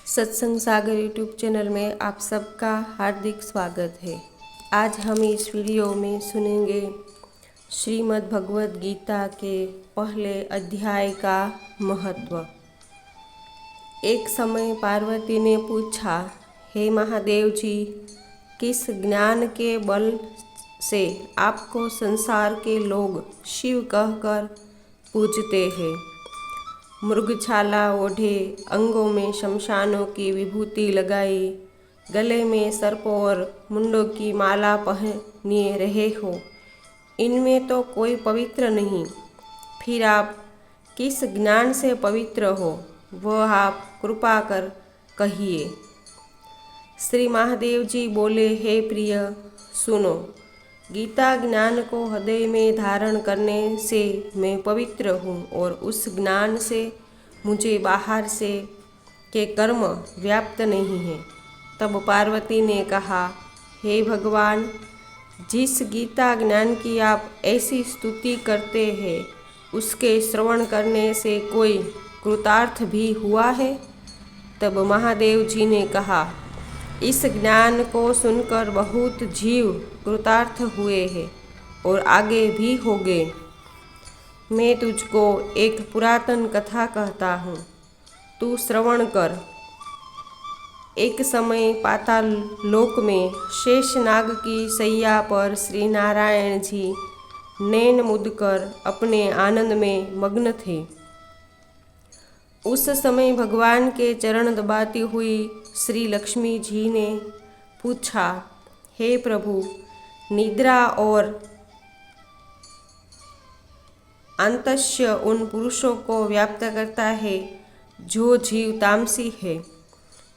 सत्संग सागर YouTube channel में आप सबका हार्दिक स्वागत है। आज हम इस वीडियो में सुनेंगे श्रीमद् भगवद गीता के पहले अध्याय का महत्व। एक समय पार्वती ने पूछा, हे महादेव जी, किस ज्ञान के बल से आपको संसार के लोग शिव कहकर पूजते हैं? मृगछाला ओढ़े, अंगों में शमशानों की विभूति लगाई, गले में सर्पों और मुंडों की माला पहनिए रहे हो, इनमें तो कोई पवित्र नहीं। फिर आप किस ज्ञान से पवित्र हो, वह आप कृपा कर कहिए। श्री महादेव जी बोले, हे प्रिय, सुनो। गीता ज्ञान को हृदय में धारण करने से मैं पवित्र हूँ और उस ज्ञान से मुझे बाहर से के कर्म व्याप्त नहीं है। तब पार्वती ने कहा, हे भगवान, जिस गीता ज्ञान की आप ऐसी स्तुति करते हैं, उसके श्रवण करने से कोई कृतार्थ भी हुआ है? तब महादेव जी ने कहा, इस ज्ञान को सुनकर बहुत जीव कृतार्थ हुए हैं और आगे भी होंगे। मैं तुझको एक पुरातन कथा कहता हूँ, तू श्रवण कर। एक समय पाताल लोक में शेषनाग की शैया पर श्री नारायण जी नैन मूंदकर अपने आनंद में मग्न थे। उस समय भगवान के चरण दबाती हुई श्री लक्ष्मी जी ने पूछा, हे प्रभु, निद्रा और अंतस्य उन पुरुषों को व्याप्त करता है जो जीव तामसी है।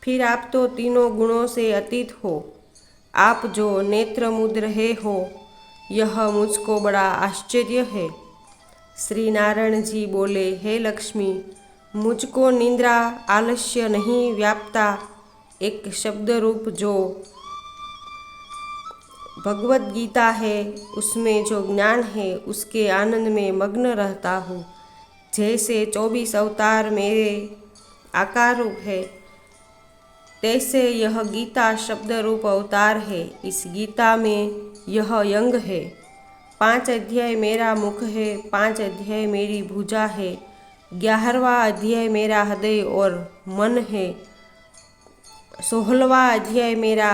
फिर आप तो तीनों गुणों से अतीत हो। आप जो नेत्र मूंद रहे हो, यह मुझको बड़ा आश्चर्य है। श्री नारायण जी बोले, हे लक्ष्मी, मुझको निद्रा आलस्य नहीं व्यापता। एक शब्द रूप जो भगवद गीता है, उसमें जो ज्ञान है, उसके आनंद में मग्न रहता हूँ। जैसे 24 अवतार मेरे आकार रूप है, तैसे यह गीता शब्द रूप अवतार है। इस गीता में यह यंग है। 5 अध्याय मेरा मुख है, 5 अध्याय मेरी भुजा है, 11वां अध्याय मेरा हृदय और मन है, 16वां अध्याय मेरा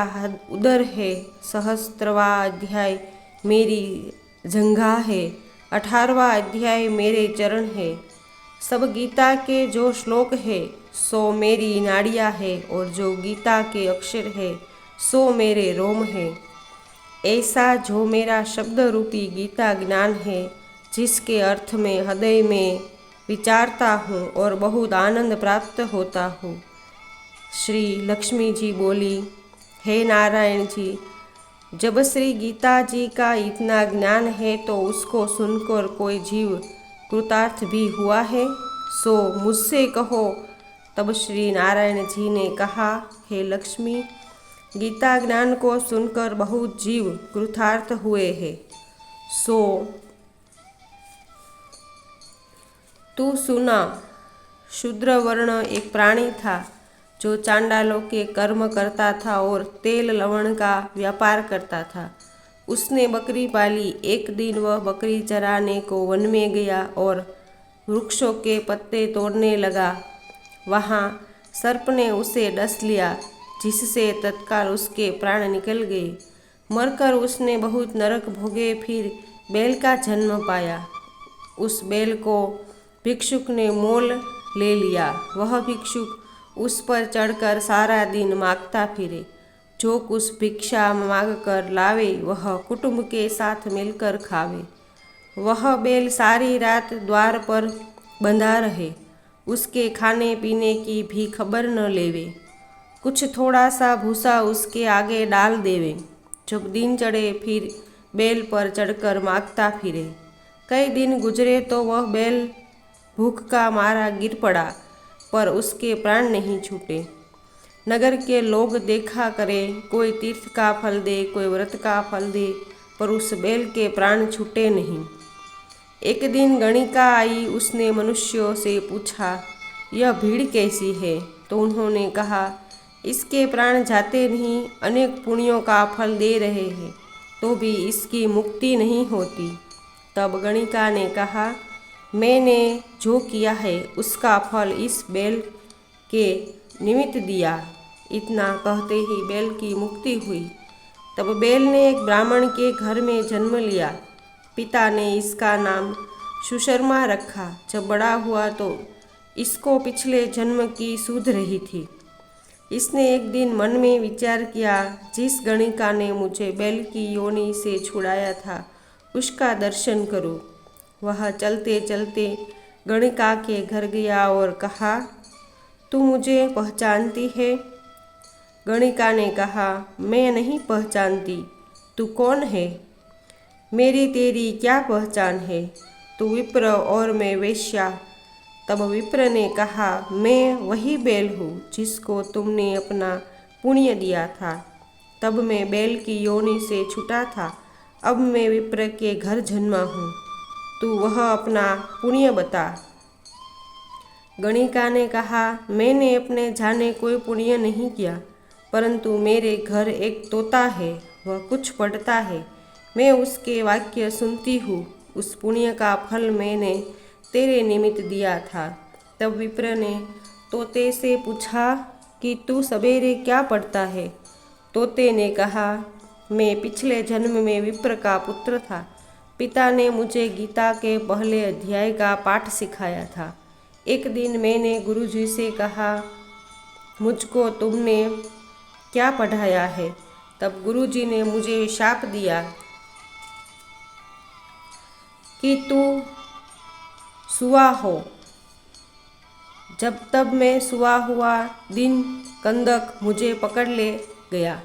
उदर है, सहस्त्रवां अध्याय मेरी जंघा है, 18वां अध्याय मेरे चरण है। सब गीता के जो श्लोक है, सो मेरी नाड़ियाँ है, और जो गीता के अक्षर है, सो मेरे रोम है। ऐसा जो मेरा शब्द रूपी गीता ज्ञान है, जिसके अर्थ में हृदय में विचारता हूँ और बहुत आनंद प्राप्त होता हूँ। श्री लक्ष्मी जी बोली, हे नारायण जी, जब श्री गीता जी का इतना ज्ञान है तो उसको सुनकर कोई जीव कृतार्थ भी हुआ है? सो मुझसे कहो। तब श्री नारायण जी ने कहा, हे लक्ष्मी, गीता ज्ञान को सुनकर बहुत जीव कृतार्थ हुए हैं। सो तू सुना। शूद्र वर्ण एक प्राणी था जो चांडालों के कर्म करता था और तेल लवण का व्यापार करता था। उसने बकरी पाली। एक दिन वह बकरी चराने को वन में गया और वृक्षों के पत्ते तोड़ने लगा। वहाँ सर्प ने उसे डस लिया, जिससे तत्काल उसके प्राण निकल गए। मरकर उसने बहुत नरक भोगे। फिर बैल का जन्म पाया। उस बैल को भिक्षुक ने मोल ले लिया। वह भिक्षुक उस पर चढ़कर सारा दिन मांगता फिरे। जो कुछ भिक्षा मांग कर लावे, वह कुटुंब के साथ मिलकर खावे। वह बैल सारी रात द्वार पर बंधा रहे, उसके खाने पीने की भी खबर न लेवे। कुछ थोड़ा सा भूसा उसके आगे डाल देवे। जब दिन चढ़े, फिर बैल पर चढ़कर मांगता फिरे। कई दिन गुजरे तो वह बैल भूख का मारा गिर पड़ा, पर उसके प्राण नहीं छूटे। नगर के लोग देखा करें, कोई तीर्थ का फल दे, कोई व्रत का फल दे, पर उस बैल के प्राण छूटे नहीं। एक दिन गणिका आई। उसने मनुष्यों से पूछा, यह भीड़ कैसी है? तो उन्होंने कहा, इसके प्राण जाते नहीं अनेक पुण्यों का फल दे रहे हैं, तो भी इसकी मुक्ति नहीं होती। तब गणिका ने कहा, मैंने जो किया है उसका फल इस बैल के निमित्त दिया। इतना कहते ही बैल की मुक्ति हुई। तब बैल ने एक ब्राह्मण के घर में जन्म लिया। पिता ने इसका नाम सुशर्मा रखा। जब बड़ा हुआ तो इसको पिछले जन्म की सूझ रही थी। इसने एक दिन मन में विचार किया, जिस गणिका ने मुझे बैल की योनि से छुड़ाया था उसका दर्शन करूं। वह चलते चलते गणिका के घर गया और कहा, तू मुझे पहचानती है? गणिका ने कहा, मैं नहीं पहचानती। तू कौन है? मेरी तेरी क्या पहचान है? तू विप्र और मैं वेश्या। तब विप्र ने कहा, मैं वही बैल हूँ जिसको तुमने अपना पुण्य दिया था। तब मैं बैल की योनि से छूटा था, अब मैं विप्र के घर जन्मा हूँ। तू वह अपना पुण्य बता। गणिका ने कहा, मैंने अपने जाने कोई पुण्य नहीं किया, परंतु मेरे घर एक तोता है, वह कुछ पढ़ता है, मैं उसके वाक्य सुनती हूँ। उस पुण्य का फल मैंने तेरे निमित्त दिया था। तब विप्र ने तोते से पूछा कि तू सवेरे क्या पढ़ता है? तोते ने कहा, मैं पिछले जन्म में विप्र का पुत्र था। पिता ने मुझे गीता के पहले अध्याय का पाठ सिखाया था। एक दिन मैंने गुरुजी से कहा, मुझको तुमने क्या पढ़ाया है? तब गुरुजी ने मुझे शाप दिया कि तू सुआ हो। तब मैं सुआ हुआ दिन कंदक मुझे पकड़ ले गया।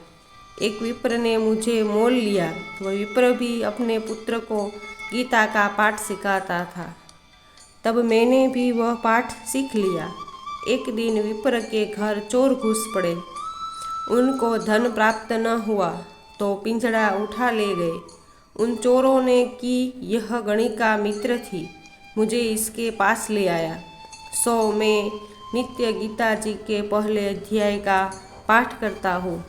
एक विप्र ने मुझे मोल लिया। वह विप्र भी अपने पुत्र को गीता का पाठ सिखाता था। तब मैंने भी वह पाठ सीख लिया। एक दिन विप्र के घर चोर घुस पड़े। उनको धन प्राप्त न हुआ तो पिंजड़ा उठा ले गए। उन चोरों ने कि यह गणिका मित्र थी, मुझे इसके पास ले आया। सो मैं नित्य गीता जी के पहले अध्याय का पाठ करता हूँ।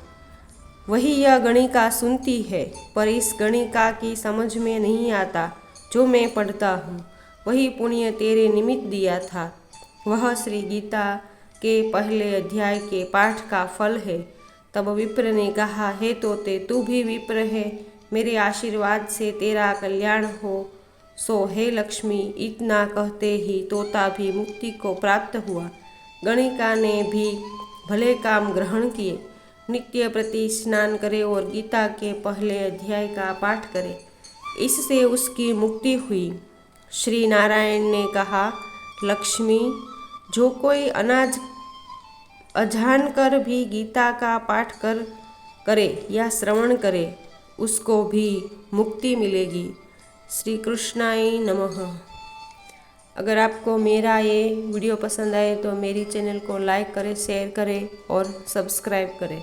वही यह गणिका सुनती है, पर इस गणिका की समझ में नहीं आता जो मैं पढ़ता हूँ। वही पुण्य तेरे निमित्त दिया था, वह श्री गीता के पहले अध्याय के पाठ का फल है। तब विप्र ने कहा, हे तोते, तू भी विप्र है, मेरे आशीर्वाद से तेरा कल्याण हो। सो हे लक्ष्मी। इतना कहते ही तोता भी मुक्ति को प्राप्त हुआ। गणिका ने भी भले काम ग्रहण किए। नित्य प्रति स्नान करे और गीता के पहले अध्याय का पाठ करे, इससे उसकी मुक्ति हुई। श्री नारायण ने कहा, लक्ष्मी, जो कोई अजान कर भी गीता का पाठ करे या श्रवण करे, उसको भी मुक्ति मिलेगी। श्री कृष्णाय नमः। अगर आपको मेरा ये वीडियो पसंद आए तो मेरी चैनल को लाइक करें, शेयर करें और सब्सक्राइब करें।